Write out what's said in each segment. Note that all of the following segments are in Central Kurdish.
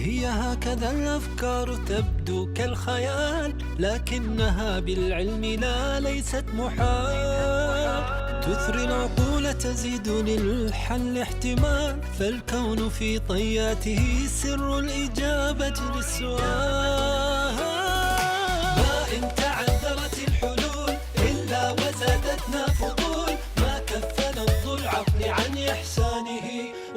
هي هكذا الأفكار تبدو كالخيال، لكنها بالعلم ليست محال. تثري العقول تزيد للحل احتمال، فالكون في طياته سر الإجابة للسؤال. ما إن تعذرت الحلول إلا وزادتنا فضول، ما كفنا الضل عقل عن إحسانه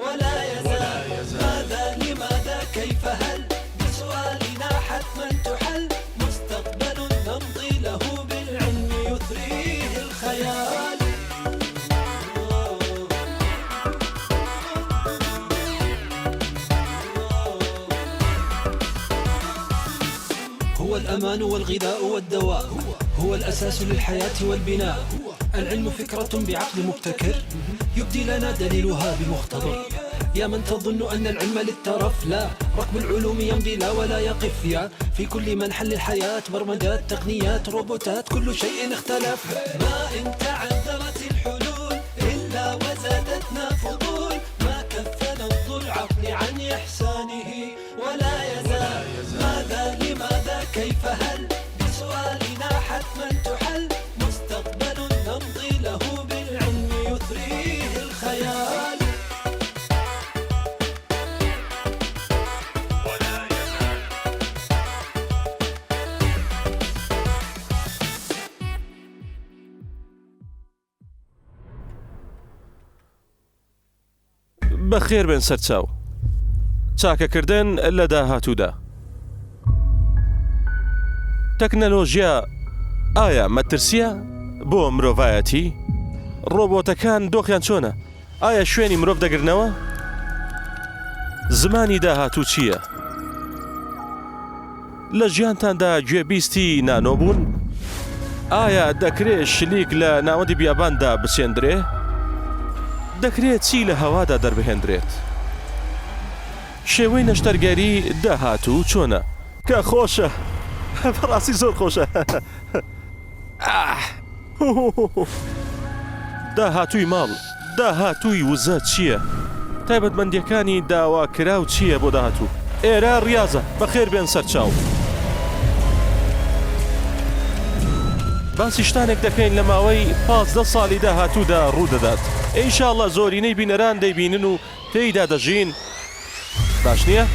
ولا يزال. ماذا لماذا كيف هل بسؤالنا حتما تحل، مستقبل نمضي له بالعلم يثريه الخيال. هو الأمان والغذاء والدواء، هو الأساس للحياة والبناء. العلم فكرة بعقل مبتكر يبدي لنا دليلها بمختبر. يا من تظن أن العلم للترف، لا، ركب العلوم يمضي لا ولا يقف. يا في كل منحل الحياة برمجات تقنيات روبوتات، كل شيء اختلف. ما إن تعذرت الحلول إلا وزادتنا فضول، ما كفنا الضل عقل عن إحسانه ولا يزال. ماذا لماذا كيف هل بسؤالنا حتما تحل، مستقبل نمضي له بالعلم يثريه الخيال. بەخێر بێن سەرچاو چاکەکردن لە داهاتوودا. تەکنەلۆژیا ئایا مەترسیە بۆ مرۆڤایەتی؟ ڕۆبۆتەکان دۆخیان چۆنە؟ ئایا شوێنی مرۆڤ دەگرنەوە؟ زمانی داهاتوو چییە؟ لە ژیانتاندا گوێبیستی نانۆ بوون؟ ئایا دەکرێت شلیک لە ناوەندی بیاباندا بچێندرێ؟ دەکرێت چی لە هەوادا دەربهێنرێت؟ شێوەی نەشتەرگەری داهاتوو چۆنە؟ کە خۆشە، بەڕاستی زۆر خۆشە. داهاتووی ماڵ، داهاتووی وزە چییە؟ تایبەتمەندیەکانی داواکراو چییە بۆ داهاتوو؟ ئێرە ڕیاضە، بەخێر بێن سەرچاو. باسی شتانێک دەکەین لە ماوەی 15 ساڵی داهاتوودا ڕوودەدات. ئینشاڵڵا زۆرینەی بینەران دەیبینن و تێیدا دەژین. باش نییە؟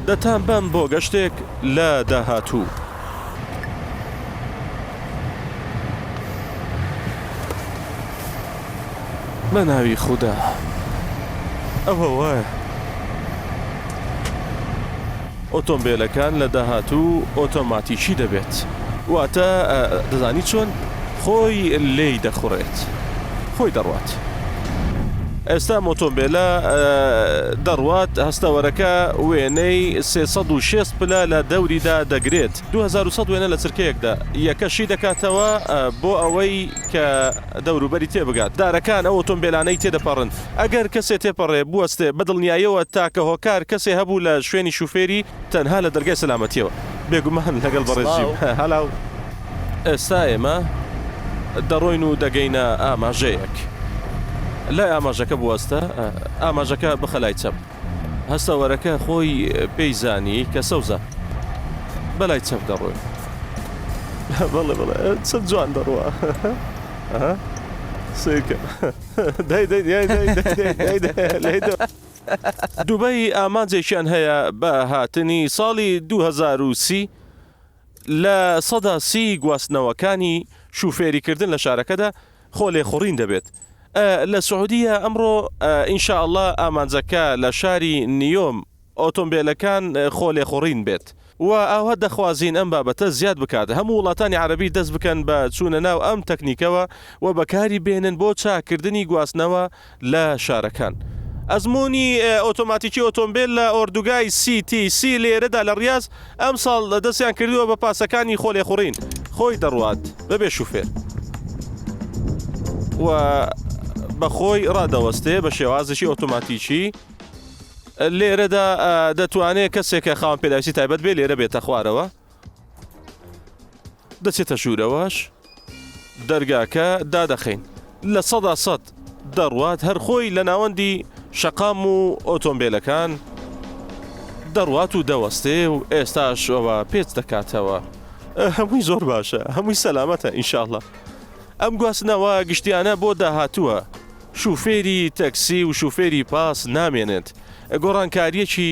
دەتان بەم بۆ گەشتێک لە داهاتوو. بە ناوی خودا. ئەوە وایە ئۆتۆمبیلەکان لە داهاتوو ئۆتۆماتیکی دەبێت، واتە دەزانی چۆن خۆی لێی دەخوڕێت، خۆی دەڕوات. ئێستا ئۆتۆمبیلە دەڕوات، هەستەوەرەکە وێنەی 360 پلە لە دەوریدا دەگرێت. 2100 وێنە لە چرکەیەکدا یەکەشی دەکاتەوە بۆ ئەوەی کە دەوروبەری تێبگات. دارەکان ئەو ئۆتۆمبیلانەی تێدەپەڕن. ئەگەر کەسێ تێپەڕێ بوەستێ بەدڵنیاییەوە تاکە هۆکار کەسێ هەبوو لە شوێنی شوفێری تەنها لە دەرگای سەلامەتیەوە. بێگومان لەگەڵ بەڕێزیم هەلاو. ئێستا ئێمە دەڕۆین و دەگەینە ئاماژەیەک. لای ئاماژەکە بوەستە، ئاماژەکە بخەلای چەپ. هەستەوەرەکە خۆی پێیزانی کە سەوزە بەلای چەپ دەڕۆین. بەڵێ بڵێ چەند جوان دەڕوە. سێکە دووبەی ئامانجێکیان هەیە بە هاتنی ساڵی 2030 لە سەدا 30 گواستنەوەکانی شوفێریکردن لە شارەکەدا خۆلێخوڕین دەبێت. لە سعودیە ئەمڕۆ ئینشاءالله ئامانجەکە لە شاری نیۆم ئۆتۆمبیلەکان خۆلێخوڕین بێت و ئاوا دەخوازین ئەم بابەتە زیاد بکات. هەموو وڵاتانی عەرەبی دەست بکەن بە چوونە ناو ئەم تەکنیکەوە و بەکاری بێنن بۆ چاکردنی گواستنەوە لە شارەکان. ئەزمموی ئۆتۆماتیکی ئۆتۆمبیل لە ئۆردوگای CTC لێرەدا لە ڕیاض ئەم ساڵ دەستیان کردووە بە پاسەکانی خۆلێخوڕین، خۆی دەڕوات بەبێ شوفێر و بەخۆی ڕادەوەستێ بە شێوازشی ئۆتۆماتیکی. لێرەدا دەتوانێت کەسێکە خاوەن پێداویستی تایبەت بێ لێرە بێتە خوارەوە، دەچێتە ژوورەوەش، دەرگاکە دادەخەین لە 100% دەڕوات هەر خۆی لە ناوەندی شەقام و ئۆتۆمبیلەکان دەڕوات و دەوەستێ و ئێستاش ئەوە پێچ دەکاتەوە. هەمووی زۆر باشە، هەمووی سەلامەتە ئینشاءڵڵا. ئەم گواستنەوە گشتیانە بۆ داهاتووە. شوفێری تەکسی و شوفێری پاس نامێنێت. گۆڕانکاریەکی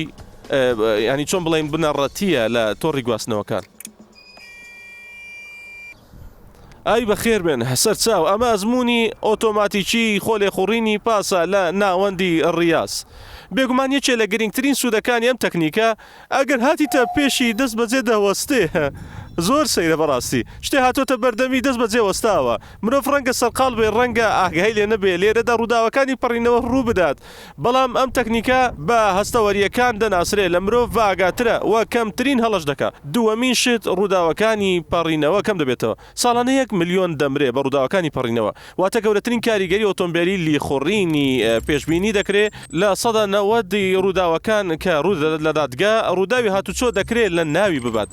ینی چۆن بڵێن بنەڕەتیە لە تۆڕی گواستنەوەکان. ئای بەخێر بن سەرچاو ئەمە ئەزمموی ئۆتۆماتیکی خۆلێخوڕینی پاسە لە ناوەندی ڕاست. بێگومان یەکێ لە گرنگترین سوودەکانی ئەم تەکنیکە ئەگەر هاتیتە پێشی دەست بەجێ دەوەستێ. زۆر سەیرە بەڕاستی شتێ هاتۆتە بەردەمی دەست بەجێ وەستاوە. مرۆڤ ڕەنگە سەرقاڵ بێ ڕەنگە ئاگای لێ نەبێ لێرەدا ڕووداوەکانی پەڕینەوە ڕوو بدات. بەڵام ئەم تەکنیکە بە هەستەوەریەکان دەناسرێ لە مرۆڤ ئاگاترە و کەمترین هەڵەش دەکا. دووەمین شت ڕووداوەکانی پەڕینەوە کەم دەبێتەوە. ساڵانە 1 ملیۆن دەمرێ بە ڕووداوەکانی پەڕینەوە. واتە گەورەترین کاریگەری ئۆتۆمبیلی لیخوڕینی پێشبینی دەکرێت لە 90 ڕووداوەکان کە ڕوو لە دادگا ڕووداوی هاتوچۆ دەکرێت لە ناوی ببات.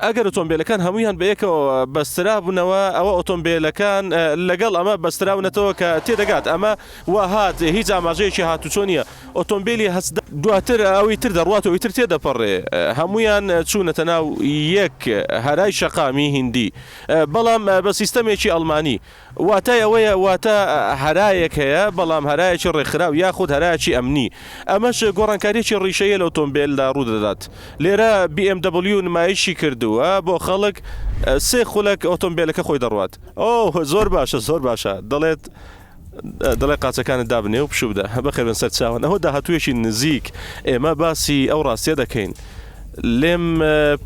ئەگەر ئۆتۆمبیلەکان هەمویان بەیەکەوە بەسترا بوونەوە ئەوە ئۆتۆمبیلەکان لەگەڵ ئەمە بەستراونەتەوە کە تێدەگات ئەمە وهات هیچ ئاماژەیەکی هاتوچۆ نیە. ئۆتۆمبیلی هەست دواتر ئەوی تر دەڕواتەوەی تر تێدەپەڕێ. هەمویان چوونەتە ناو یەک هەرای شەقامی هیندی بەڵام بە سیستەمێکی ئەڵمانی. واتای ئەوەیە واتە هەرایەک هەیە بەڵام هەرایەکی ڕێکخراو یاخود هەرایەکی ئەمنی. ئەمەش گۆڕانکاریی ڕیشەیە لە ئۆتۆمبیلدا ڕوو دەدات. لێرە BMW نمایشی کردووە بۆ خەڵک 3 خولەک ئۆتۆمبیلەکە خۆی دەڕوات. زۆر باشە زۆر باشە دەڵێ قاچەکانت دابنێ و پشوو بدە بەخێر بن سەر چاوان. ئەوە داهاتوویەکی نزیک ئێمە باسی ئەو ڕاستیە دەکەین. لێم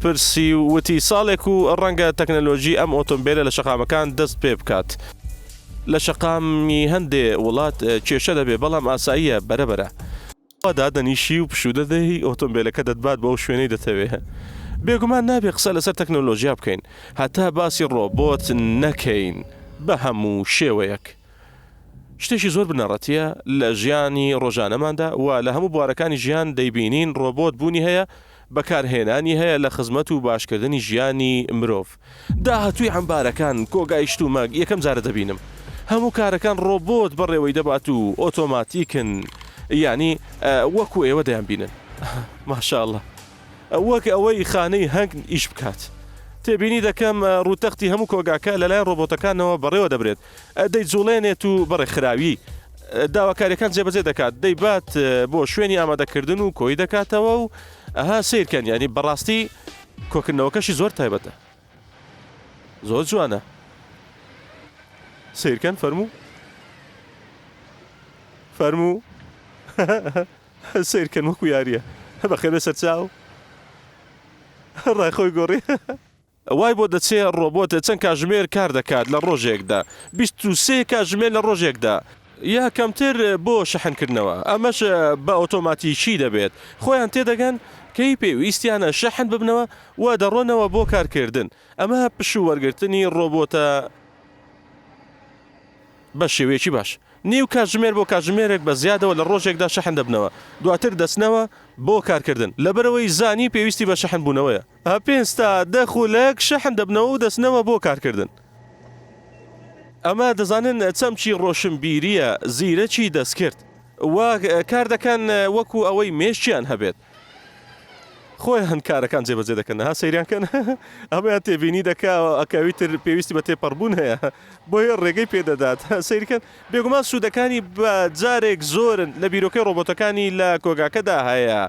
پرسی وتی ساڵێک و ڕەنگە تەکنەلۆژی ئەم ئۆتۆمبیلە لە شەقامەکان دەست پێ بکات. لە شەقامی هەندێ وڵات کێشە دەبێ بەڵام ئاساییە بەرەبەرە. دادەنیشی و پشوو دەدەی ئۆتۆمبیلەکە دەتبات بەو شوێنەی دەتەوێ. بێگومان نابێ قسە لەسەر تەکنۆلۆژیا بکەین هەتا باسی ڕۆبۆت نەکەین بە هەموو شێوەیەک. شتێکی زۆر بنەڕەتیە لە ژیانی ڕۆژانەماندا و لە هەموو بوارەکانی ژیان دەیبینین ڕۆبۆت بوونی هەیە بەکارهێنانی هەیە لە خزمەت و باشکردنی ژیانی مرۆڤ. داهاتووی عەمبارەکان کۆگایشت و مەگ یەکەم جارە دەبینم. هەموو کارەکان ڕۆبۆت بەڕێوەی دەبات و ئۆتۆماتیکن ینی وەکو ئێوە دەیان بینن. ماشاءالله وەک ئەوەی خانەی هەنگ ئیش بکات. تێبینی دەکەم ڕووتەختی هەموو کۆگاکە لەلایەن ڕۆبۆتەکانەوە بەڕێوە دەبرێت. دەیجوڵێنێت و بەڕێکخراوی داواکاریەکان جێبەجێ دەکات دەیبات بۆ شوێنی ئامادەکردن و کۆی دەکاتەوە و ئەها سیرکەن ینی بەڕاستی کۆکردنەوەکەشی زۆر تایبەتە زۆر جوانە. سیرکەن فەرموو سیرکەن وەکو یاریە بەخێر بە سەرچاو ڕای خۆی گۆڕی. وای بۆ دەچێ ڕۆبۆت چەند کاتژمێر کار دەکات لە ڕۆژێکدا 23 کاتژمێر لە ڕۆژێکدا یا کەمتر بۆ شەحنکردنەوە. ئەمەش بە ئۆتۆماتیکی دەبێت خۆیان تێدەگەن کەی پێویستیانە شەحن ببنەوە و دەڕۆنەوە بۆ کارکردن. ئەمە پشوو وەرگرتنی ڕۆبۆتە بە شێوەیەکی باش. نیو کاتژمێر بۆ کاتژمێرێک بە زیادەوە لە ڕۆژێکدا شەحن دەبنەوە دواتر دەستنەوە بۆ کارکردن لەبەرەوەی زانی پێویستی بە شەحن بوونەوەیە. پێنج تا 10 خولەک شەحن دەبنەوە و دەستنەوە بۆ کارکردن. ئەمە دەزانن چەمچی ڕۆشنبیریە زیرەکی دەستکرد و کار دەکەن وەکو ئەوەی مێشتیان هەبێت. خۆیان کارەکان جێبەجێ دەکەن ها سەیریانکەن ئەمەیان تێبینی دەکا ئەکەویتر پێویستی بە تێپەڕبوون هەیە بۆیە ڕێگەی پێدەدات سەیریکەن. بێگومان سوودەکانی بە جارێک زۆرن لە بیرۆکەی ڕۆبۆتەکانی لە کۆگاکەدا هەیە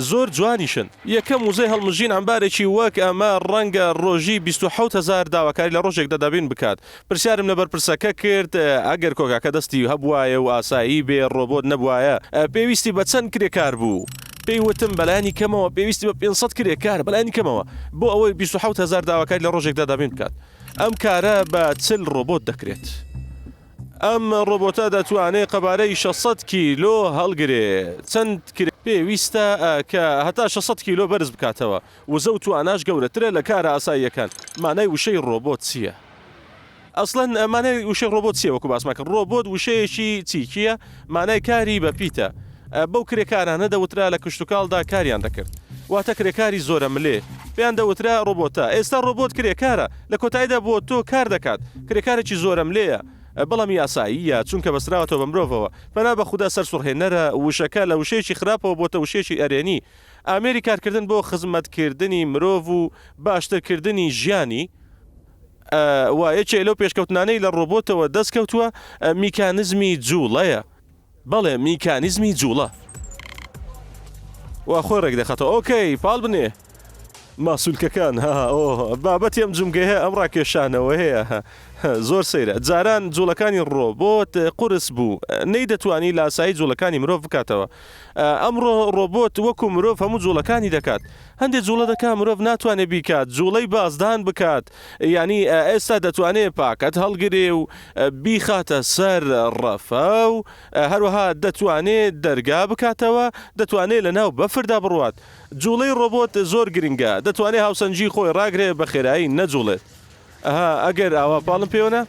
زۆر جوانیشن. یەکەم وزەی هەڵمژین ئەمبارێکی وەک ئەمە ڕەنگە ڕۆژی 27,000 داواکاری لە ڕۆژێکدا دابین بکات. پرسیارم لەبەر پرسەکە کرد ئەگەر کۆگاکە دەستی هەبوایە و ئاسایی بێ ڕۆبۆت نەبوایە پێویستی بە چەند کرێکار بوو. پێیوتم بەلایانی کەمەوە پێویستی بە 500 کرێکار بەلایانی کەمەوە بۆ ئەوەی 27,000 داواکاری لە ڕۆژێکدا دابین بکات. ئەم کارە بە 40 ڕۆبۆت دەکرێت. ئەم ڕۆبۆتە دەتوانێت قەبارەی 600 کیلۆ هەڵگرێت. چەند پێویستە کە هەتا 600 کیلۆ بەرز بکاتەوە. وزە و تواناش گەورەترە لە کارە ئاساییەکان. مانای وشەی ڕۆبۆت چییە؟ ئەسڵەن مانای وشەی ڕۆبۆت چییە وەکو باسمان کرد؟ ڕۆبۆت وشەیەکی چیکیە مانای کاری بە پیتە. بەو کرێکارانە دەوترا لە کشتتوکاڵدا کاریان دەکرد. واتە کرێکاری زۆرە ملێ پێیان دەوترا ڕۆبۆتە. ئێستا ڕۆبۆت کرێکارە لە کۆتاییدا بۆ تۆ کار دەکات، کرێکارێکی زۆرم لێیە. بەڵام یاساییە چونکە بەستراوەتەوە بە مرۆڤەوە. پەنا بە خودا سەر سوڕهێنەرە وشەکە لە وشەیەکی خراپەوە بۆتە وشەیەکی ئەرێنی. ئامێری کارکردن بۆ خزمەتکردنی مرۆڤ و باشترکردنی ژیانی وایەکێ لەو پێشکەوتنانەی لە ڕۆبۆتەوە دەستکەوتووە میکانزمی جوڵەیە. بەڵێ میکانیزمی جوڵە وا خۆی ڕێک دەخاتەوە. ئۆکەی پاڵ بنێ ماسوولکەکان بابەتی ئەم جومگەی ئەم ڕاکێشانەوە هەیە زۆر سەیرە. جاران جوڵەکانی ڕۆبۆت قورس بوو نەی دەتوانی لە ئاسایی جوڵەکانی مرۆڤ بکاتەوە. ئەمڕۆ ڕۆبۆت وەکو مرۆڤ هەموو جوڵەکانی دەکات. هەندێک جوڵە دەکات مرۆڤ ناتوانێت بیکات جوڵەی بازدان بکات، ینی ئێستا دەتوانێت پاکەت هەڵگرێ و بیخاتە سەر ڕەفە و هەروەها دەتوانێت دەرگا بکاتەوە، دەتوانێت لە ناو بەفردا بڕوات. جوڵەی ڕۆبۆت زۆر گرنگە، دەتوانێت هاوسەنجی خۆی ڕاگرێ بە خێرایی نەجوڵێت. ئەگەر ئاوا پاڵم پێوەنە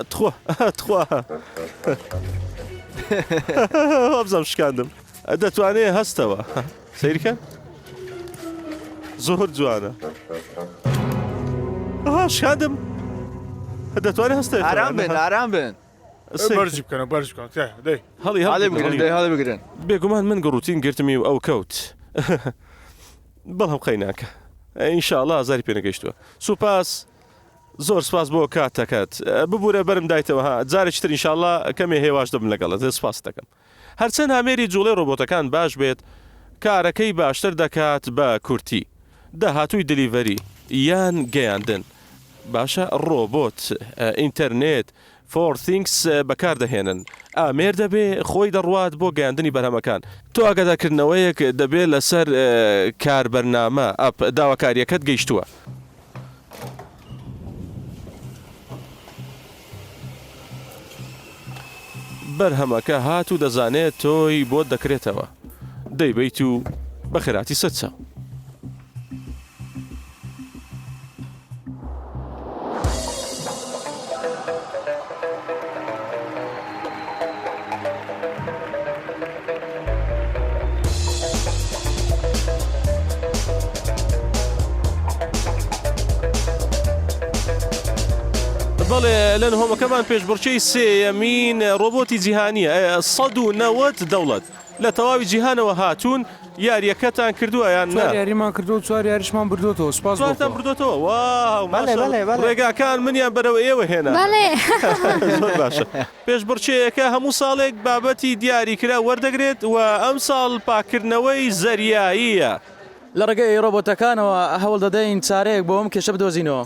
تخوا بزەم شکاندم دەتوانێت هەستەوە سەیریکە زۆر جوانە شکاندم دەتوانێت هەستە. ئارام بن هەڵی بگرن. بێگومان من گڕوتین گرتمی و ئەو کەوت بەڵام قەیناکە ئینشاءڵڵا ئازاری پێ نەگەیشتووە. سوپاس زۆر سپاس بۆ کاتەکەت ببوورە بەرم دایتەوە جارێکتر ئینشاءڵڵا کەمێ هێواش دەبم لەگەڵت سپاس دەکەم. هەرچەند هەمێری جوڵەی ڕۆبۆتەکان باش بێت کارەکەی باشتر دەکات بە کورتی داهاتووی دلیڤەری یان گەیاندن. باشە ڕۆبۆت ئینتەرنێت فۆرثینگس بەکاردەهێنن ئامێر دەبێ خۆی دەڕوات بۆ گەیاندنی بەرهەمەکان. تۆ ئاگادارکردنەوەیەک دەبێت لەسەر کاربەرنامە ئەپ داواکاریەکەت گەیشتووە. بەرهەمەکە هات و دەزانێت تۆی بۆ دەکرێتەوە دەیبیت و بە خێراتی سەرچاو. بەڵێ لەن هۆمەکەمان پێشبڕکێی سێیەمین ڕۆبۆتی جیهانیە 190 دەوڵەت لە تەواوی جیهانەوە هاتوون. یاریەکەتان کردووە یان یاریمان کردو 4 یاریشمان بردوتەوە. سپاس بردوتەوە. ڕێگاکان منیان بەرەوە ئێوە هێنا زۆر باشە. پێشبڕکێیەکە هەموو ساڵێک بابەتی دیاریکرا وەردەگرێت و ئەم ساڵ پاکردنەوەی زەریاییە. لە ڕێگەی ڕۆبۆتەکانەوە هەوڵ دەدەین چارەیەک بۆ ئەم کێشە بدۆزینەوە.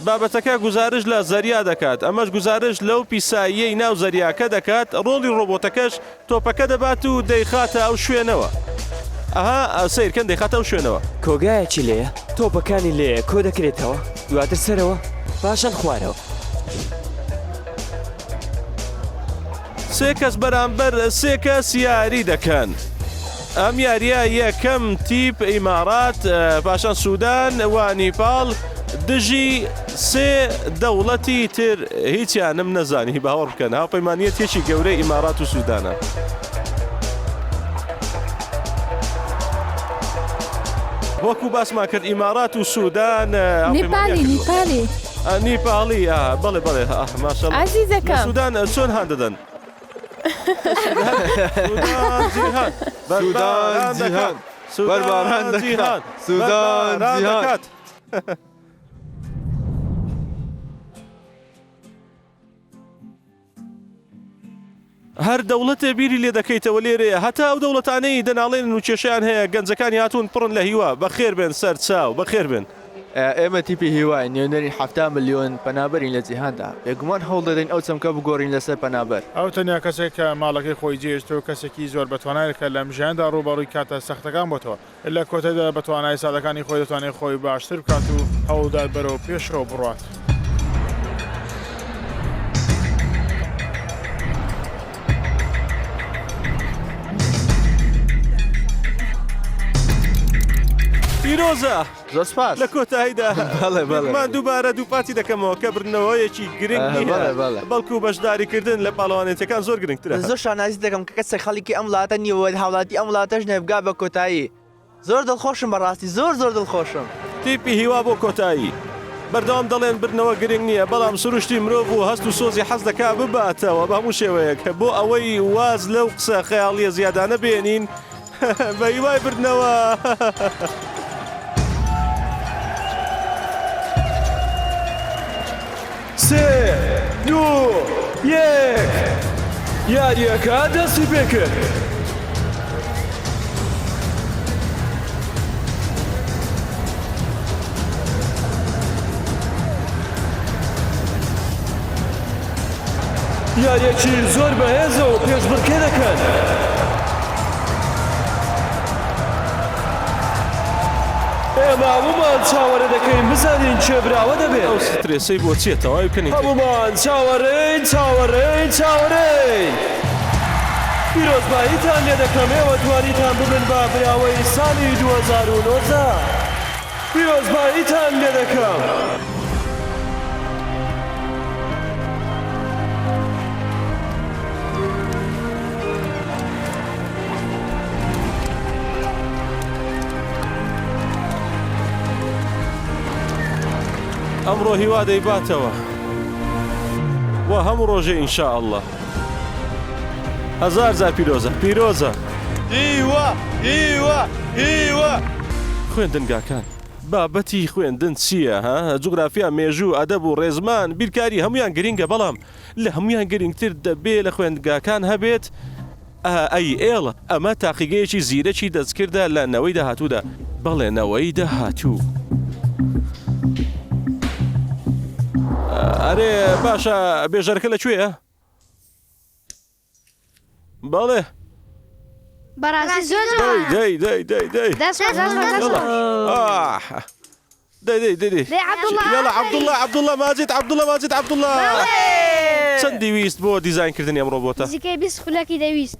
بابەتەکە گزارش لە زەریا دەکات ئەمەش گزارش لەو پیساییەی ناو زەریاکە دەکات. ڕۆڵی ڕۆبۆتەکەش تۆپەکە دەبات و دەیخاتە ئەو شوێنەوە. سیرکەن دەیخاتە ئەو شوێنەوە. کۆگایەکی لێە تۆپەکانی لێ کۆ دەکرێتەوە دواتر سەرەوە پاشان خوارەوە. سێ کەس بەرامبەر سێ کەس یاری دەکەن. ئەم یاریە یەکەم تیپ ئیمارات پاشان سوودان و نیپاڵ دژی سێ دەوڵەتی تر هیچیانم نەزانی باوەڕ بکەن هاوپەیمانیەتێکی گەورەی ئیمارات و سوودانە. وەکو باسمان کرد ئیمارات و سوودان نیپاڵی بەڵێ ماشەڵڵا عەزیزەکەم سوودان چۆن هاان دەدەن؟ بەرباران دەکات سوودان جیهان. هەر دەوڵەتە بیری لێ دەکەیتەوە لێرەیە هەتا ئەو دەوڵەتانەی دەناڵێن و کێشیان هەیە گەنجەکانی هاتوون پڕن لە هیوا بەخێر بێن سەر چاو بەخێر بێن. ئێمە تیپی هیوای نێونەری 7 ملیۆن پەنابەرین لە جیهاندا بێگومان هەوڵ دەدەین ئەو چەمکە بگۆڕین لەسەر پەنابەر. ئەو تەنیا کەسێک کە ماڵەکەی خۆی جێشت و کەسێکی زۆر بەتوانایەکە لەم ژیاندا ڕووبەڕووی کاتە سەختەکان بۆتەوە لە کۆتەدا بەتوانای سادەکانی خۆی دەتوانێت خۆی باشتر بکات و هەوڵدار بەرەوە پێشەوە بڕات. پیرۆزە زۆر سپاس لە کۆتاییدا من دووبارە دووپاتی دەکەمەوە کە برنەوەیەکی گرنگ بەڵکو بەشداریکردن لە پاڵەوانێتەکان زۆر گرنگترە. زۆر شانازی دەکەم کە کەسێک خەڵکی ئەم وڵاتە نیوە هاوڵاتی ئەم وڵاتەش نێبگا بە کۆتایی زۆر دڵخۆشم بەڕاستی زۆر دڵخۆشم. تیپی هیوا بۆ کۆتایی بەردەوام دەڵێن برنەوە گرنگ نییە بەڵام سروشتی مرۆڤ و هەست و سۆزی حەز دەکا بباتەوە بە هەموو شێوەیەک بۆ ئەوەی واز لەو قسە خەیاڵیە زیادانە بێنین بە هیوای برنەوە. سێ دوو یەک یاریەکە دەستی پێکرد. یاریەکی زۆر بەهێزە و پێشبڕکێ دەکەن. ئێمە هەموومان چاوەڕێ دەکەین بزانین چێ براوە دەبێت. ئەو سترێسەی بۆ چێتەوە بکەنیت هەموومان چاوەڕێین. پیرۆزباییتان لێ دەکەم ئێوە توانیتان ببن بە براوەی ساڵی 2009. پیرۆزباییتان لێ دەکەم. ئەمڕۆ هیوا دەیباتەوە و هەموو ڕۆژێ ئینشاءالله. هەزار جار پیرۆزە. هیوا خوێندنگاکان بابەتی خوێندن چییە ها؟ جوگرافیا مێژوو ئەدەب و ڕێزمان بیرکاری هەمویان گرینگە بەڵام لە هەمویان گرنگتر دەبێ لە خوێندگاکان هەبێت ئەی ئێڵە ئەمە تاقیگەیەکی زیرەکی دەستکردە لە نەوەی داهاتوودا. بەڵێ نەوەی داهاتوو. ئەرێ باشە بێژەرەکە لەکوێیە؟ بەڵێ بەڕاستی زۆر عەبدوڵڵا ماجید چەندی ویست بۆ دیزاینکردنی ئەم ڕۆبۆتە؟ نزیکەی 20 خولەکی دەویست.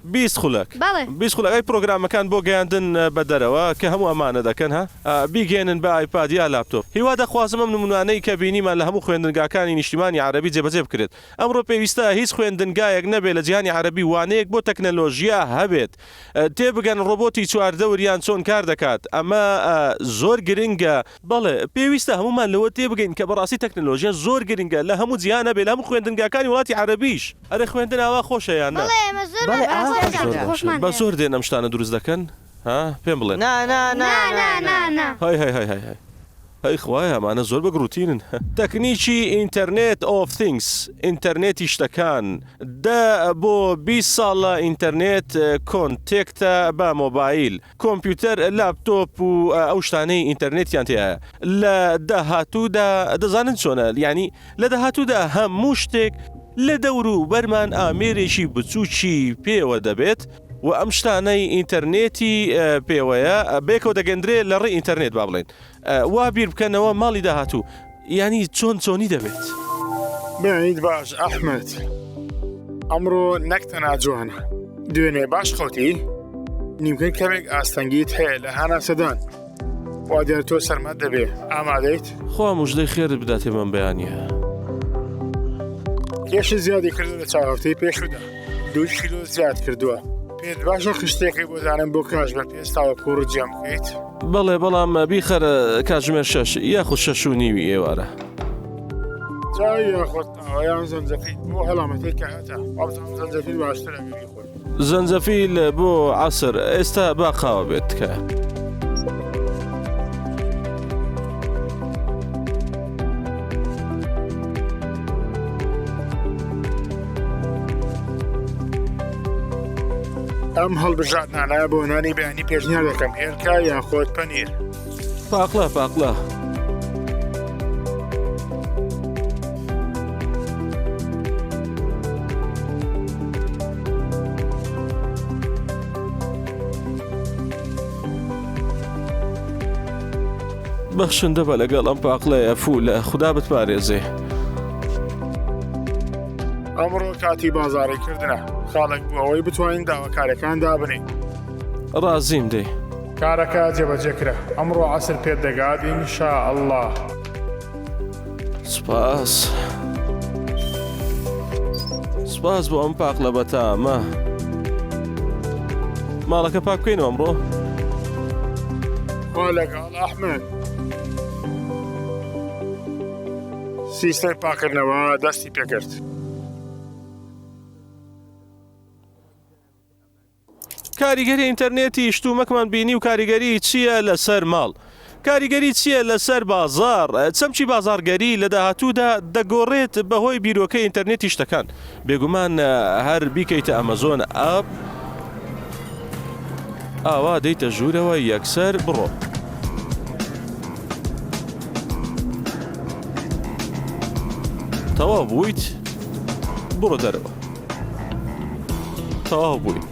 20 خولەک. بەڵێ 20 خولەک ئەی پرۆگرامەکان بۆ گەیاندن بە دەرەوە کە هەموو ئەمانە دەکەن ها بیگەێنن بە ئایپاد یا لاپتۆپ. هیوا دەخوازم ئەم نمونانەی کە بینیمان لە هەموو خوێندنگاکانی نیشتیمانی عەرەبی جێبەجێ بکرێت. ئەمڕۆ پێویستە هیچ خوێندنگایەک نەبێت لە جیهانی عەرەبی وانەیەک بۆ تەکنەلۆژیا هەبێت. تێبگەن ڕۆبۆتی چواردەوریان چۆن کار دەکات. ئەمە زۆر گرنگە. بەڵێ پێویستە هەمومان لەوە تێبگەین کە بەڕاستی تەکنەلۆژیا زۆر گرنگە لە هەموو جیهانە بێت لە هەموو خوێندنگاکانی وڵاتی عەرەبیش. ئەرێ خوێندن ئاوا خۆشە یان نە؟ بە زۆر دێن ئەم شتانە دروست دەکەن ها پێم بڵێن. هەی خوای ئەمانە زۆر بەگروتینن. تەکنیکی ئینتەرنێت ئۆف تینگز ئینتەرنێتی شتەکان بۆ 20 ساڵە ئینتەرنێت کۆنتێکتە بە مۆبایل کۆمپیوتەر لاپتۆپ و ئەو شتانەی ئینتەرنێتیان تایە لە داهاتوودا دەزانن چۆنە یعنی لە داهاتوودا هەموو شتێک لە دەور و بەرمان ئامێرێکی بچووکی پێوە دەبێت و ئەم شتانەی ئینتەرنێتی پێوەیە بێکەوە دەگەندرێت لە ڕێی ئینتەرنێت با بڵێن وا بیر بکەنەوە ماڵی داهاتوو ینی چۆنی دەبێت. بێنیت باش ئەحمەد ئەمڕۆ نەکتەنا جوانە دوێنێ باش خەوتی نیمکن کەمێک ئاستەنگیت هەیە لە هانا سەدان وا دیار تۆ سەرمەت دەبێ ئامادەیت؟ خوا موژدەی خێرت بداتێ من بەیانیە. کێشی زیادی کردو لە چاوەڕتەی پێشودا 2 کیلۆ زیاد کردووە. پێت باشە خشتێکی بۆ دانم بۆ کاژ بە پێستاوە کوڕ جەم بکەیت؟ بەڵێ بەڵام بیخەرە کاتژمێر 6 یاخود 6 و نیوی ئێوارە. جای یاخۆتەوەیان زەنجەفیل بۆ هەڵامەتێک کە هەتا وابزانم زەنجەفیل باشترە گەری خۆی. زەنجەفیل بۆ عەسر ئێستا با قاوە بێت کە. ئەم هەڵبژاردنانە بۆ نانی بەیانی پێشنیار دەکەم هێلکە یاخۆت پەنیر. پاقلا بەخشندە بە لەگەڵ ئەم پاقلەیە فولە خوددا بتپارێزێ. ئەمڕۆ کاتی بازاڕیکردنە خاڵک بوو ئەوەی بتوانین داواکارەکان دابنین. ڕازیم دێ کارەکە جێبەجێکرا ئەمڕۆ عەسر پێت دەگات ئینشاءالله. سپاس بۆ ئەم پاقلە بەتامە. ماڵەکە پاک بکەینەوە ئەمڕۆ؟ لەگەڵ ئەحمەد سیستەی پاکردنەوە دەستی پێکرد. کاریگەری ئینتەرنێتی شتومەکمان بینی و کاریگەری چییە لەسەر ماڵ؟ کاریگەری چییە لەسەر بازار؟ چەمچی بازارگەری لە داهاتوودا دەگۆڕێت بەهۆی بیرۆکەی ئینتەرنێتی شتەکان. بێگومان هەر بیکەیتە ئەمەزۆن ئاپ ئاوا دەیتە ژوورەوە یەکسەر بڕۆ. تەواو بوویت بڕۆ دەرەوە. تەواو بووین.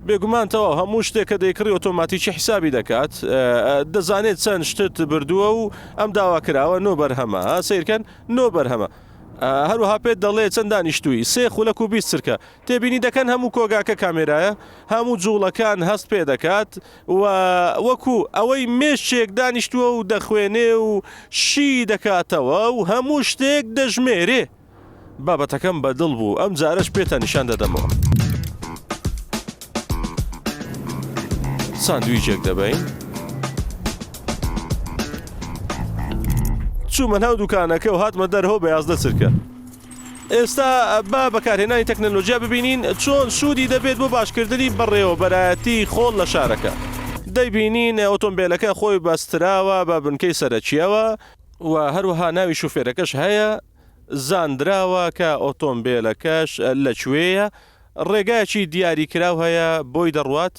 بێگومان تەواو هەموو شتێک کە دەیکڕی ئۆتۆماتیکی حیسابی دەکات، دەزانێت چەند شتت بردووە و ئەم داوا کراوە نۆ بەرهەمە سیرکەن نۆ بەرهەمە. هەروەها پێت دەڵێ چەند دانیشتووی 3 خولەک و 20 چرکە تێبینی دەکەن هەموو کۆگاکە کامێرایە، هەموو جوڵەکان هەست پێ دەکات و وەکو ئەوەی مێشتێک دانیشتووە و دەخوێنێ و شی دەکاتەوە و هەموو شتێک دەژمێرێ. بابەتەکەم بەدڵ بوو ئەم جارەش پێتە نیشان دەدەمەوە. ساندویچێک دەبین. چوومە ناو دوکانەکە و هاتمە دەرهۆ بە 11 چرکە. ئێستا با بەکارهێنانی تەکنەلۆژیا ببینین چۆن سوودی دەبێت بۆ باشکردنی بەڕێوە بەرایەتی خۆڵ لە شارەکە. دەیبینین ئۆتۆمبیلەکە خۆی بەستراوە بە بنکەی سەرەکیەوە و هەروەها ناوی شوفێرەکەش هەیە، زاندراوە کە ئۆتۆمبیلەکەش لەکوێیە، ڕێگایەکی دیاریکراو هەیە بۆی دەڕوات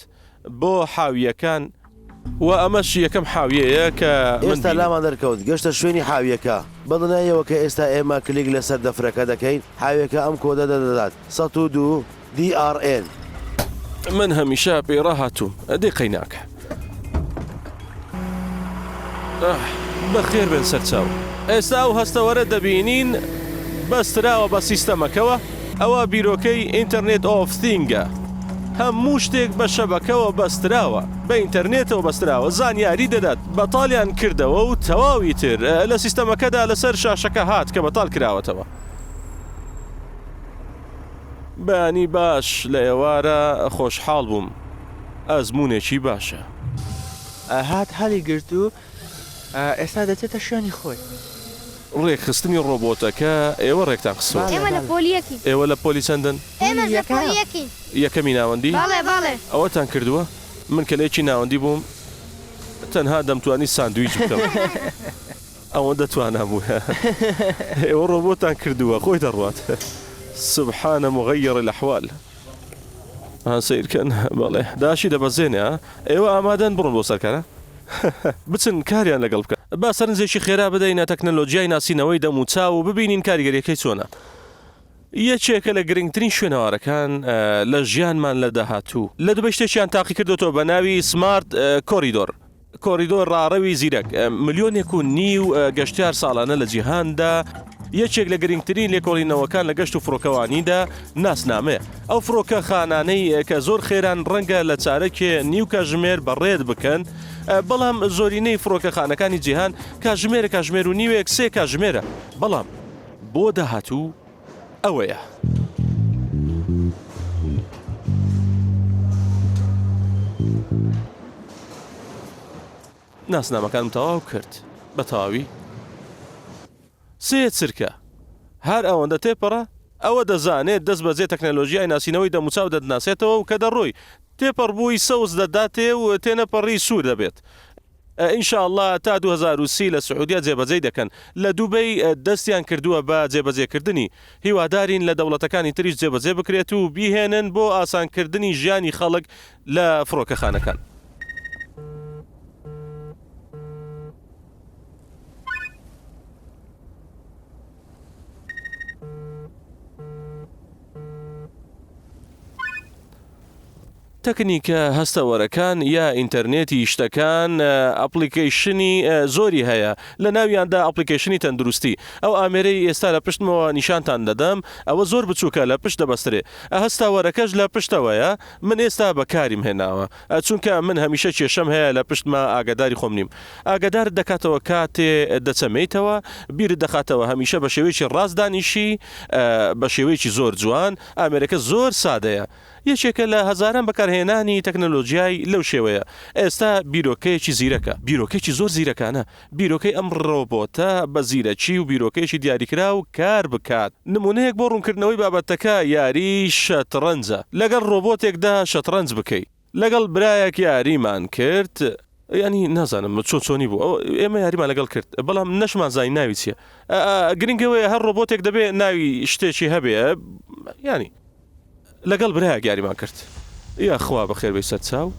بۆ حاویەکان و ئەمەش یەکەم حاویەیە کە ئێستا لامان دەرکەوت گەشتە شوێنی حاویەکە بەڵنایەوە کە ئێستا ئێمە کلیک لەسەر دەفرەکە دەکەین حاویەکە ئەم کۆدە دەدات 102 DRN. من هەمیشە پێڕاهاتووم دقەی ناکە. بەخێر بێن سەرچاو. ئێستا و هەستەوەرە دەبینین بەستراوە بە سیستەمەکەوە ئەوە بیرۆکەی ئینتەرنێت ئۆف تینگە. هەموو شتێک بە شەبەکەوە بەستراوە بە ئینتەرنێتەوە بەستراوە زانیاری دەدات بەتاڵیان کردەوە و تەواوی تر لە سیستەمەکەدا لەسەر شاشەکە هات کە بەتاڵ کراوەتەوە. بەیانی باش لە ئێوارە خۆشحاڵ بووم ئەزمونێکی باشە. هات هەڵی گرت و ئێستا دەچێتە شوێنی خۆی. ڕێکخستنی ڕۆبۆتەکە ئێوە ڕێکتان خستووە. ئێمە لە پۆلیەکی. ئێوە لە پۆلی چەندن؟ ئێمە لە پۆلیەکی. یەکەمی ناوەندی؟ باڵێ باڵێ. ئەوەتان کردووە؟ من کە لێکی ناوەندی بووم تەنها دەمتوانی ساندویچ بکەم. ئەوە دەتوانە بوو. ئێوە ڕۆبۆتان کردووە خۆی دەڕوات. سبحانە مغەیڕ الأحوال. سیرکەن بەڵێ داشی دەبەزێنێ ئێوە ئامادەن بڕۆن بۆ سەرکارە؟ بچن کاریان لەگەڵ بکە. با سەرنجێکی خێرا بدەینە تەکنەلۆژیای ناسینەوەی دەموچاو و ببینین کاریگەریەکەی چۆنە. یەکێکە لە گرنگترین شوێنەوارەکان لە ژیانمان لە داهاتوو لە دوبەی شتێکیان تاقی کردوەوە بە ناوی سمارت کۆریدۆر. کۆریدۆر ڕاڕەوی زیرەک 1.5 ملیۆن گەشتیار ساڵانە لە جیهاندا یەکێک لە گرنگترین لێکۆڵینەوەکان لە گەشت و فڕۆکەوانیدا ناسنامەیە. ئەو فڕۆکە خانانەی کە زۆر خێران ڕەنگە لە چارەکێ نیو کاژمێر بەڕێد بکەن، بەڵام زۆرینەی فڕۆکە خانەکانی جیهان کاژمێرە کاژمێر و نیوەیەک 3 کاژمێرە. بەڵام بۆ داهاتوو ئەوەیە. ناسنامەکانم تەواو کرد بە تەواوی 3 چرکە هەر ئەوەندە تێپەڕە ئەوە دەزانێت دەست بەجێ تەکنەلۆژیای ناسینەوەی دەموچاو دەدناسێتەوە و کە دەڕۆی تێپەڕبووی سەوز دەداتێ و تێنەپەڕی سوور دەبێت. ئینشاءالله تا 2030 لە سعودیا جێبەجێ دەکەن. لە دووبەی دەستیان کردووە بە جێبەجێکردنی، هیوادارین لە دەوڵەتەکانی تریش جێبەجێ بکرێت و بیهێنن بۆ ئاسانکردنی ژیانی خەڵک لە فڕۆکەخانەکان. تەکنیکە هەستەوەرەکان یا ئینتەرنێتی شتەکان ئەپلیکیشنی زۆری هەیە لە ناویاندا ئەپلیکیشنی تەندروستی. ئەو ئامێرەی ئێستا لە پشتمەوە نیشانتان دەدەم ئەوە زۆر بچووکە لە پشت دەبەسترێ. هەستاوەرەکەش لە پشتەوەیە. من ئێستا بەکاریم هێناوە چونکە من هەمیشە کێشەم هەیە لە پشتمە ئاگاداری خۆم نیم. ئاگادار دەکاتەوە کاتێ دەچەمەیتەوە، بیرت دەخاتەوە هەمیشە بە شێوەیەکی ڕاستدانیشی بە شێوەیەکی زۆر جوان. ئامێرەکە زۆر سادەیە. یەکێکە لە هەزاران بەکارهێنانی تەکنەلۆژیای لەو شێوەیە. ئێستا بیرۆکەیەکی زیرەکە، بیرۆکێکی زۆر زیرەکانە، بیرۆکەی ئەم ڕۆبۆتە بە زیرەکی و بیرۆکەیەکی دیاریکرا و کار بکات. نمونەیەک بۆ ڕوونکردنەوەی بابەتەکە یاری شەترەنجە. لەگەڵ ڕۆبۆتێکدا شەترەنج بکەیت. لەگەڵ برایەک یاریمان کرد، ینی نازانم چۆنی بوو ئێمە یاریمان لەگەڵ کرد، بەڵام نەشمان زای ناوی چییە. گرنگەوەی هەر ڕۆبۆتێک دەبێت ناوی شتێکی هەبێ، ینی لەگەڵ برایەک یاریمان کرد. یا خوا بەخێر بەی سەر چاو،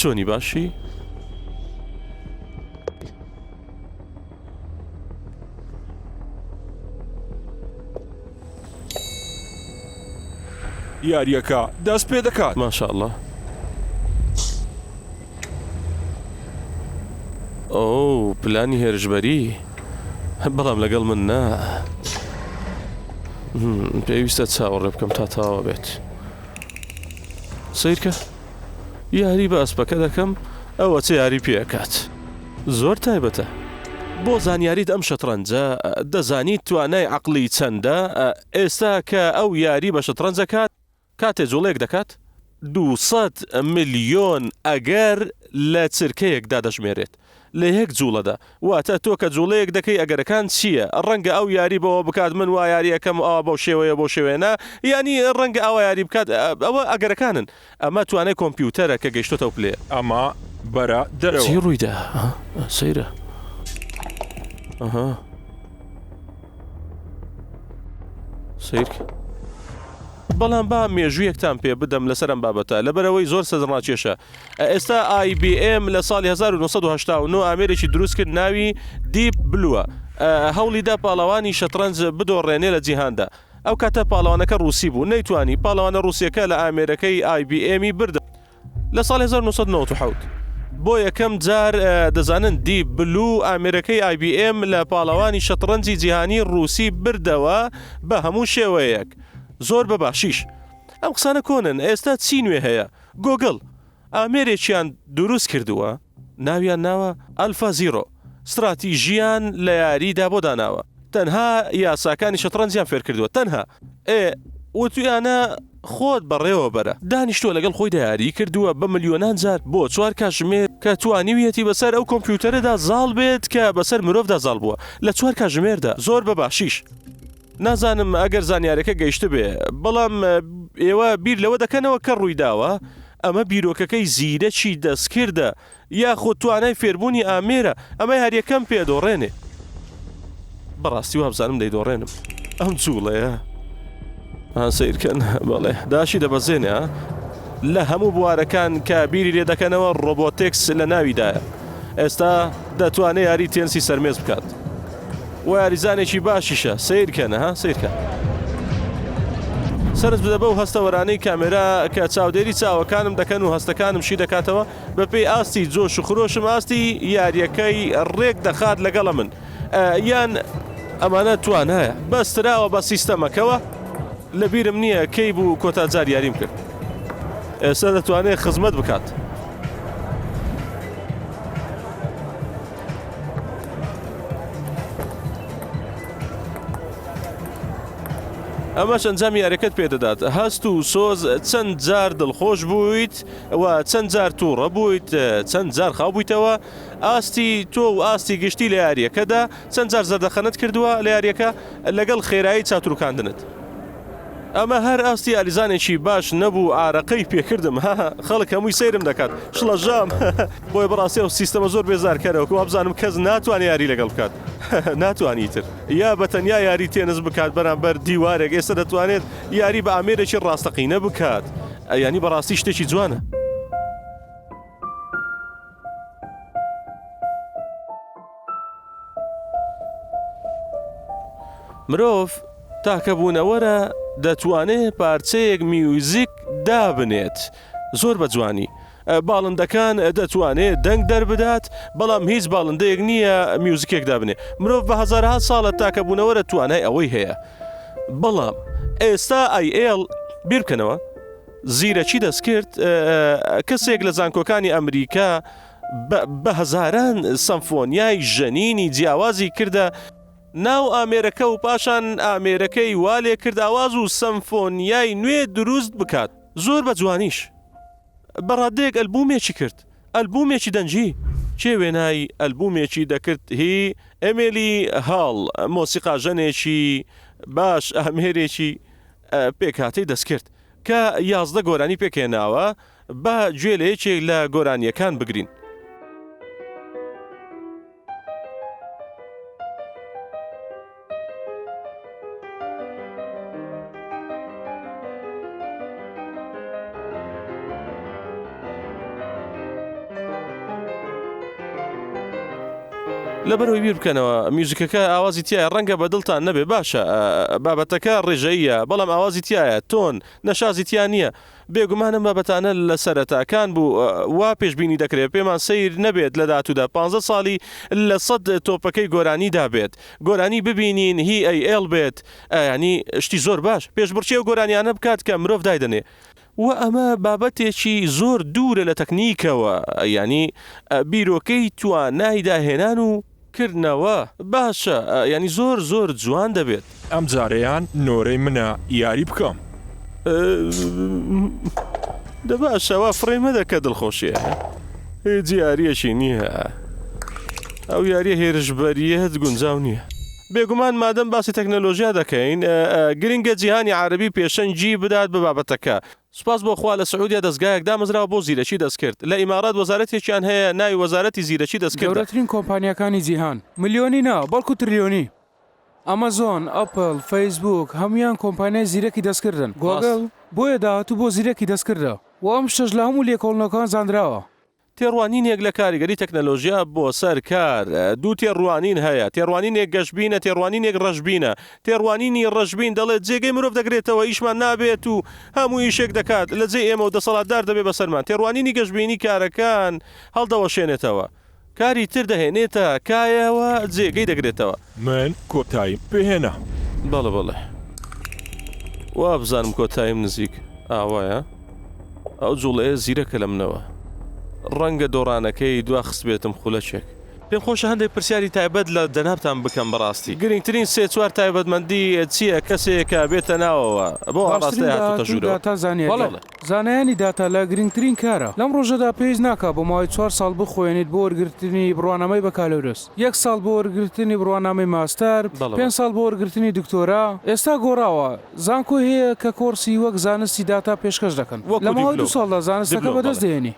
چۆنی باشی؟ یاریەکە دەست پێ دەکات. ماشاءالله. ئەو پلانی هێرشبەری، بەڵام لەگەڵ من نا، پێویستە چاوەڕێ بکەم تا تاوا بێت. سیرکە یاری بە ئەسپەکە دەکەم، ئەوە چه یاری پێکات. زۆر تایبەتە. بۆ زانیاریت ئەم شەترەنجە دەزانیت توانای عەقڵی چەندە. ئێستا کە ئەو یاری بە شەترەنجەکات کاتێ جوڵەیەک دەکات 200 ملیۆن ئەگەر لە چرکەیەکدا دەژمێرێت لە یەک جوڵەدا. واتە تۆ کە جوڵەیەک دەکەی ئەگەرەکان چییە؟ ڕەنگە ئەو یاری بەوە بکات من وا یاریەکەم ئەوە بەو شێوەیە بۆ شێوێنە، ینی ڕەنگە ئەوە یاری بکات. ئەوە ئەگەرەکانن. ئەمە توانای کۆمپیوتەرە کە گەیشتۆتە پلێ. ئەمە بەرە دەرەوە. چی ڕوویدا؟ سەیرە. سیرکە. بەڵام با مێژوویەکتان پێ بدەم لەسەر ئەم بابەتە لەبەرەوەی زۆر سەرناکێشە. ئێستا IBM لە ساڵی 1989 ئامێرێکی دروست کرد ناوی دیپ بلووە. هەوڵیدا پاڵەوانی شەترەنج بدۆڕێنێ لە جیهاندا. ئەو کاتە پاڵەوانەکە ڕووسی بوو، نەیتوانی پاڵەوانە ڕووسیەکە لە ئامێرەکەی IBMی بردە لە ساڵی 1997. بۆ یەکەم جار دەزانن دیپ بلو ئامێرەکەی IBM لە پاڵەوانی شەترەنجی جیهانی ڕووسی بردەوە بە هەموو شێوەیەک. زۆر بە باشیش. ئەم قسانە کۆنن. ئێستا چی نوێ هەیە؟ گۆگڵ ئامێرێکیان دروست کردووە، ناویان ناوە ئەلفا زیرۆ. استراتیژیان لە یاریدا بۆ داناوە. تەنها یاساکانی شەترەنجیان فێر کردووە. تەنها وتویانە خۆت بەڕێوە بەرە. دانیشتووە لەگەڵ خۆی یاری کردووە بە ملیۆنان جار بۆ 4 کاتژمێر کە توانیویەتی بەسەر ئەو کۆمپیوتەرەدا زاڵ بێت کە بەسەر مرۆڤدا زاڵ بووە لە 4 کاتژمێردا. زۆر بە باشیش. نازانم ئەگەر زانیارەکە گەیشت بێ، بەڵام ئێوە بیر لەوە دەکەنەوە کە ڕوویداوە ئەمە بیرۆکەکەی زیرەکی دەستکردە یاخۆ توانای فێربوونی ئامێرە. ئەمە یاریەکەم پێدۆڕێنێ. بەڕاستی وابزانم دەیدۆڕێنم. ئەم جوڵەیە سیرکەن بەڵێ داشی دەبەزێنێ لە هەموو بوارەکان کە بیری لێ دەکەنەوە ڕۆبۆتێکس لە ناویدایە. ئێستا دەتوانێت یاری تێنسی سەرمێز بکات. و یاریزانێکی باشیشە. سیرکەنە سیرکە. سەرنج بدە بەو هەستەوەرانەی کامێرا کە چاودێری چاوەکانم دەکەن و هەستەکانم شی دەکاتەوە بەپێی ئاستی جۆش و خرۆشم ئاستی یاریەکەی ڕێک دەخات لەگەڵە من. یان ئەمانە توانایە بەستراوە بە سیستەمەکەوە لەبیرم نییە کەی بوو کۆتاجار یاریم کرد. ئێستا دەتوانێت خزمەت بکات. ئەمەش ئەنجامی یاریەکەت پێدەدات. هەست و سۆز چەند جار دڵخۆش بوویت و چەند جار تووڕە بوویت، چەند جار خاو بوویتەوە، ئاستی تۆ و ئاستی گشتی لە یاریەکەدا چەند جار زەردەخەنت کردووە لە یاریەکە لەگەڵ خێرایی چاتروکاندنت. ئەمە هەر ئاستی یاریزانێکی باش نەبوو ئارەقەی پێکردم. خەڵک هەمووی سەیرم دەکات شڵەژام. بۆی بەڕاستی و سیستەمە زۆر بێزارکەرەوە وابزانم کەس ناتوانێت یاری لەگەڵ بکات. ناتوانیتر یا بەتەنیا یاری تێنس بکات بەرامبەر دیوارێک. ئێستا دەتوانێت یاری بە ئامێرێکی ڕاستەقینە بکات. ینی بەڕاستی شتێکی جوانە. مرۆڤ تاکە بوونەوەرە دەتوانێت پارچەیەک میوزیک دابنێت زۆر بە جوانی. باڵندەکان دەتوانێت دەنگ دەربدات، بەڵام هیچ باڵندەیەک نییە میوزیکێک دابنێ. مرۆڤ بە هەزارها ساڵە تاکە بوونەوەرە توانای ئەوەی هەیە. بەڵام ئێستا ئایئێڵ بیر بکەنەوە زیرەکی دەست کرد. کەسێک لە زانکۆکانی ئەمریکا بە هەزاران سەمفۆنیای ژەنینی جیاوازی کردە ناو ئامێرەکە و پاشان ئامێرەکەی والێ کرد ئاواز و سەمفۆنیای نوێ دروست بکات. زۆر بە جوانیش بەڕادەیەک ئەلبومێکی کرد ئەلبومێکی دەنجی چێ وێنایی ئەلبومێکی دەکرد هی ئەمێلی هاڵ مۆسیقاژەنێکی باش ئامێرێکی پێکهاتەی دەستکرد کە 11 گۆرانی پێکێناوە بە گوێ لە یەکێک لە گۆرانیەکان بگرین. لەبەرەوەی بیر بکەنەوە میوزیکەکە ئاوازی تایە ڕەنگە بە دڵتان نەبێ باشە بابەتەکە ڕێژەیە بەڵام ئاوازی تایە تۆن نەشازی تیان نییە بێگومانم بابەتانە لە سەرەتاکان بوو وا پێشبینی دەکرێت پێمان سیر نەبێت لە داهاتوودا 15 ساڵی لە 100 تۆپەکەی گۆرانیدا بێت گۆرانی ببینین هی ئەل بێت ینی شتی زۆر باش پێشبڕچێ و گۆرانیانە بکات کە مرۆڤ دایدەنێ و ئەمە بابەتێکی زۆر دوورە لە تەکنیکەوە ینی بیرۆکەی توانای داهێنان و کردنەوە باشە ینی زۆر زۆر جوان دەبێت ئەم جارەیان نۆرەی منە یاری بکەم دەباشەوە فڕێمە دەکە دڵخۆشیە هیچ یاریەشی نییە ئەو یاریە هێرشبەریەت گونجاو نییە بێگومان مادەم باسی تەکنەلۆژیا دەکەین گرنگە جیهانی عربی پێشەنگی بدات بە بابەتەکە سوپاس بۆ خوا لە سعودیا دەستگایەک دامەزراوە بۆ زیرەکی دەستکرد لە ئیمارات وەزارەتێکیان هەیە ناوی وەزارەتی زیرەکی دەستکرد گەورەترین کۆمپانیەکانی جیهان ملیۆنی نا بەڵکو تریلیۆنی ئەمازۆن ئەپل فەیسبوک هەمویان کۆمپانیای زیرەکی دەستکردن گۆگڵ بۆیە داهاتوو بۆ زیرەکی دەستکردە و ئەم شەش لە هەموو لێکۆڵنەکان زانراوە تێڕوانینێک لە کاریگەری تەکنەلۆژیا بۆ سەر کار دوو تێڕوانین هەیە تێڕوانینێک گەشتبینە تێڕوانینێک ڕەشبینە تێڕوانینی ڕەشبین دەڵێت جێگەی مرۆڤ دەگرێتەوە ئیشمان نابێت و هەموو ئیشێک دەکات لە جێ ئێمە و دەسەڵاتدار دەبێت بەسەرمان تێڕوانینی گەشتبینی کارەکان هەڵدەوەشێنێتەوە کاری تر دەهێنێتە کایەوە جێگەی دەگرێتەوە من کۆتاییم پێهێنا بەڵێ وا بزانم کۆتاییم نزیک ئاوایە ئەو جوڵەیە زیرەکە لە منەوە ڕەنگە دۆڕانەکەی دوا خست بێتم خولەچێک پێم خۆشە هەندێک پرسیاری تایبەت لە دەنابتان بکەم بەڕاستی گرنگترین سێ چوار تایبەتمەندی چییە کەسێکە بێتە ناوەوە بۆ ڕاستی هاتوتە ژوورەوە زانایانی داتا لە گرنگترین کارە لەم ڕۆژەدا پێویست ناکە بۆ ماوەی 4 ساڵ بخۆێنیت بۆ وەرگرتنی بڕوانامەی بەکالەورس 1 ساڵ بۆ وەرگرتنی بڕوانامەی ماستەر 5 ساڵ بۆ وەرگرتنی دکتۆرا ئێستا گۆڕاوە زانکۆ هەیە کە کۆرسی وەک زانستی داتا پێشکەش دەکەن لە ماوەی 2 ساڵدا زانستەکە بەدەست دێنی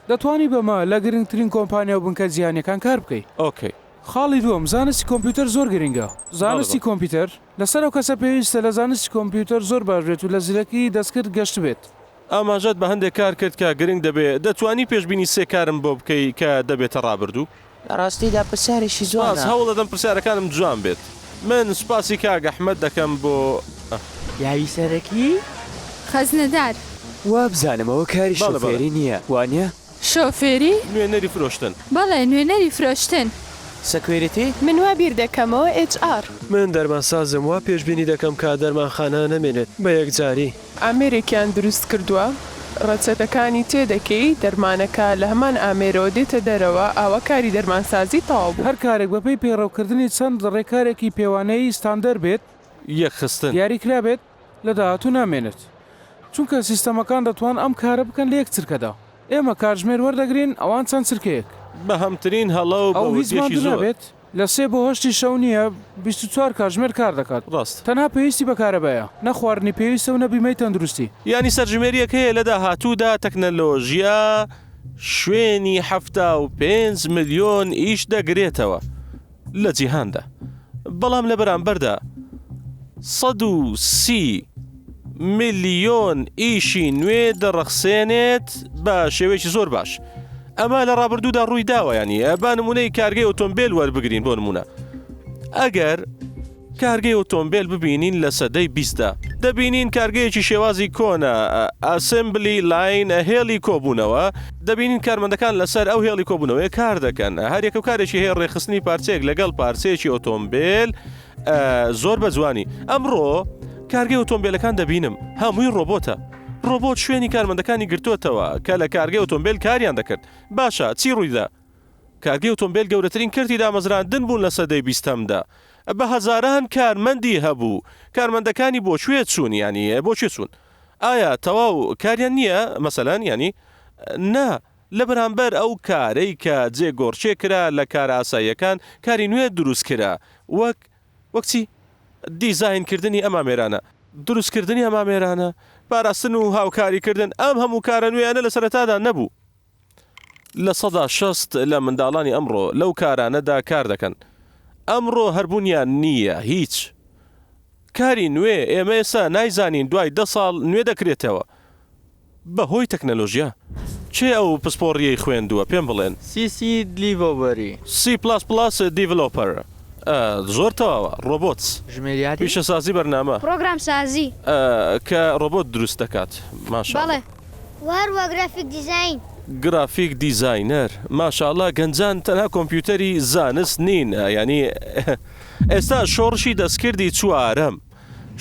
دەتوانی بەمە لە گرنگترین کۆمپانیا و بنکە جیهانیەکان کار بکەیت ئۆکەی خاڵی دووەم زانستی کۆمپیوتەر زۆر گرنگە زانستی کۆمپیوتەر لەسەر ئەو کەسە پێویستە لە زانستی کۆمپیوتەر زۆر باش بێت و لە زیرەکی دەستکرد گەشت بێت ئاماژەت بە هەندێک کار کرد کە گرنگ دەبێت دەتوانی پێشبینی سێ کارم بۆ بکەی کە دەبێتە ڕابردوو لە ڕاستیدا پرسیارێکی جوانە هەوڵ دەدەم پرسیارەکانم جوان بێت من سوپاسی کاک ئەحمەد دەکەم بۆ یاوی سەرەکی خەزنەدار وا بزانمەوە کاری شۆفێری نییە وانە شۆفێری نوێنەری فرۆشتن بەڵێ نوێنەری فرۆشتن سەکوێرەتی من وا بیر دەکەمەوە HR من دەرمانسازم وا پێشبینی دەکەم کا دەرمانخانە نەمێنێت بە یەکجاری ئامێرێکیان دروست کردووە ڕەچەتەکانی تێدەکەی دەرمانەکە لە هەمان ئامێرەوە دێتە دەرەوە ئاوە کاری دەرمانسازی تەواو بوو هەر کارێک بەپێی پێڕەوکردنی چەند ڕێکارێکی پێوانەی ستاندەر بێت یەک خستن دیاریکرا بێت لە داهاتوو نامێنێت چونکە سیستەمەکان دەتوان ئەم کارە بکەن لە یەک چرکەدا ئێمە کاتژمێر وەردەگرین ئەوان چەند چرکەیەک بە هەمترین هەڵە و ئەو هیچمان نابێت لە 3 بۆ 8 شەو نییە 24 کاتژمێر کار دەکات ڕاست تەنها پێویستی بەکارەبەیە نەخواردنی پێویستە و نەبیمەی تەندروستی ینی سەرژمێریەک هەیە لە داهاتوودا تەکنەلۆژیا شوێنی 75 ملیۆن ئیش دەگرێتەوە لە جیهاندا بەڵام لە بەرامبەردا 130 ملیۆن ئیشی نوێ دەڕەخسێنێت بە شێوەیەکی زۆر باش ئەمە لە ڕابردوودا ڕووی داوە ینی با نمونەی کارگەی ئۆتۆمبیل وەربگرین بۆ نمونە ئەگەر کارگەی ئۆتۆمبیل ببینین لە سەدەی 20دا دەبینین کارگەیەکی شێوازی کۆنە ئاسمبلی لاین هێڵی کۆبوونەوە دەبینین کارمەندەکان لەسەر ئەو هێڵی کۆبوونەوەی کار دەکەن هەر یەکە کارێکی هەیە ڕێخستنی پارچێک لەگەڵ پارچەیەکی ئۆتۆمبیل زۆر بە جوانی ئەمڕۆ کارگەی ئۆتۆمبیلەکان دەبینم هەمووی ڕۆبۆتە ڕۆبۆت شوێنی کارمەندەکانی گرتوتەوە کە لە کارگەی ئۆتۆمبیل کاریان دەکرد باشە چی ڕوویدا کارگەی ئۆتۆمبیل گەورەترین کردی دامەزراندن بوون لە سەدەی 20دا بە هەزاران کارمەندی هەبوو کارمەندەکانی بۆ کوێ چوون ینی بۆ کوێ چوون ئایا تەواو کاریان نییە مەسەلەن ینی نا لە بەرامبەر ئەو کارەی کە جێگۆڕچێ کرا لە کار ئاساییەکان کاری نوێ دروست کرا وەک چی دیزاینکردنی ئەما مێرانە دروستکردنی ئەما مێرانە پاراستن و هاوکاریکردن ئەم هەموو کارە نوێیانە لە سەرەتادا نەبوو لە 160 لە منداڵانی ئەمڕۆ لەو کارانەدا کار دەکەن ئەمڕۆ هەربوونیان نییە هیچ کاری نوێ ئێمە ئێستا نایزانین دوای 10 ساڵ نوێ دەکرێتەوە بەهۆی تەکنەلۆژیا چێ ئەو پسپۆڕیەی خوێندووە پێم بڵێن سیسی دیڤۆبەری C++ دیڤلۆپەر زۆر تەواوە ڕۆبۆت ژمێریاتی پیشەسازی بەرنامە پرۆگرام سازی کە ڕۆبۆت دروست دەکات ماشاءڵڵا بەڵێ وهروە گرافیک دیزاین گرافیک دیزاینەر ماشاءڵڵا گەنجان تەنها کۆمپیوتەری زانست نین ینی ئێستا شۆڕشی دەستکردی چوارەم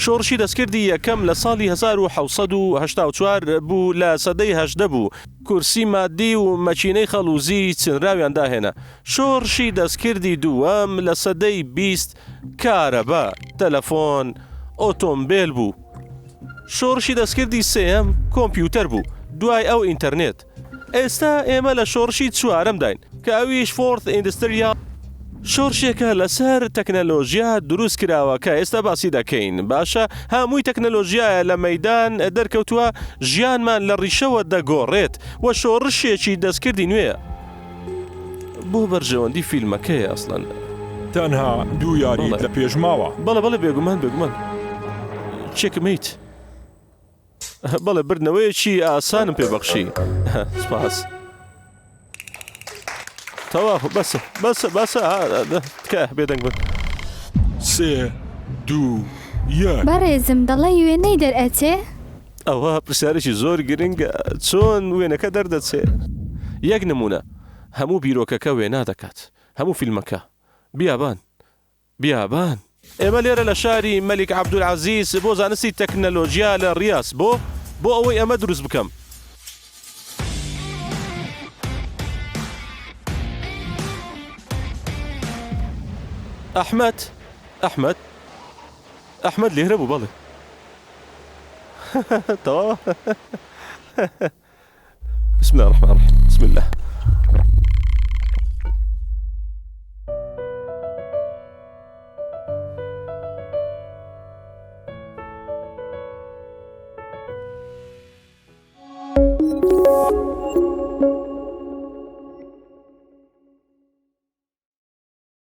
شۆڕشی دەستکردی یەکەم لە ساڵی 1984 بوو لە سەدەی هەژدە بوو کورسی مادی و مەچینەی خەڵوزی چنراویان داهێنا شۆڕشی دەستکردی دووەم لە سەدەی 20 کارەبا تەلەفۆن ئۆتۆمبیل بوو شۆڕشی دەستکردی سێەم کۆمپیوتەر بوو دوای ئەو ئینتەرنێت ئێستا ئێمە لە شۆڕشی چوارەم داین کە ئەویش فۆرت ئیندستریال شۆڕشێکە لەسەر تەکنەلۆژیا دروست کراوە کە ئێستا باسی دەکەین باشە هەمووی تەکنەلۆژیایە لە مەیدان دەرکەوتووە ژیانمان لە ڕیشەوە دەگۆڕێت و شۆڕشێکی دەستکردی نوێە بۆ بەرژەوەندی فیلمەکەیە ئەسڵەن تەنها 2 یاری لە پێشماوە بەڵێ بێگومان چێکمیت بەڵێ بردنەوەیەکی ئاسانم پێبەخشی سپاس تەواو بەسە کە بێدەنگ بن 3 2 1 بەڕێزم دەڵێ وێنەی دەرئەچێ ئەوە پرسیارێکی زۆر گرنگە چۆن وێنەکە دەردەچێ یەک نمونە هەموو بیرۆکەکە وێنا دەکات هەموو فیلمەکە بیابان ئێمە لێرە لە شاری مەلیک عەبدولعەزیز بۆ زانستی تەکنەلۆژیا لە ڕیاس بۆ ئەوەی ئەمە دروست بکەم ئەحمەد لێرە بوو بەڵێ تەواو بسم الله الرحمن الرحيم بسم الله